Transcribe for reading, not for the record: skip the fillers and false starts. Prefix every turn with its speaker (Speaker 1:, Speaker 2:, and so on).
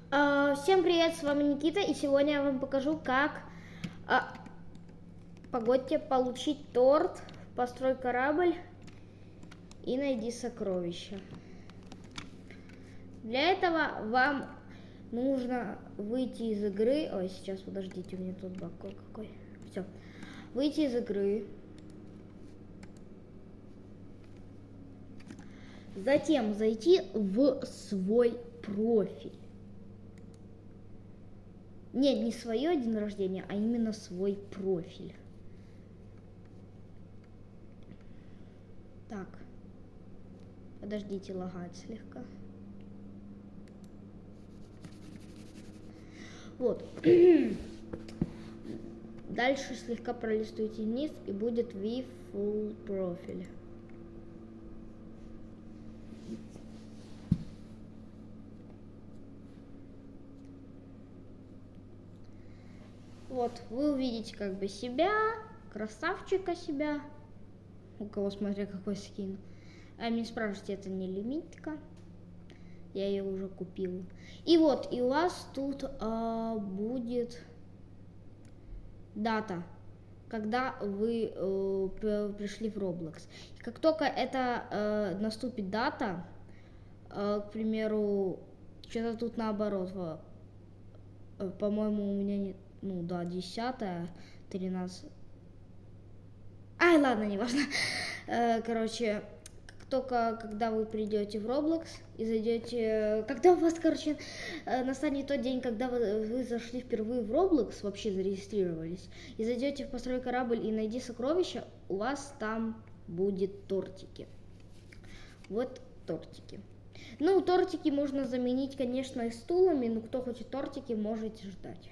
Speaker 1: Всем привет, с вами Никита, и сегодня я вам покажу, как погодьте получить торт, построй корабль и найди сокровища. Для этого вам нужно выйти из игры. Ой, сейчас подождите, у меня тут баг какой. Все, выйти из игры. Затем зайти в свой профиль. Нет, не свое день рождения, а именно свой профиль. Так. Подождите, лагает слегка. Вот. Дальше слегка пролистывайте вниз, и будет View Full Profile. Вот, вы увидите как бы себя, красавчика себя. У кого, смотря какой скин. А мне спрашиваете, это не лимитка. Я ее уже купил. И вот, и у вас тут будет дата, когда вы пришли в Roblox. И как только это наступит дата, к примеру, что-то тут наоборот, по-моему, у меня нет, ну да, 10-е, 13. Ай, ладно, не важно. Короче, только когда вы придете в Roblox и зайдете, когда у вас, короче, настанет тот день, когда вы зашли впервые в Roblox, вообще зарегистрировались, и зайдете в построй корабль и найди сокровища, у вас там будет тортики. Вот тортики. Ну, тортики можно заменить, конечно, и стулами, но кто хочет тортики, можете ждать.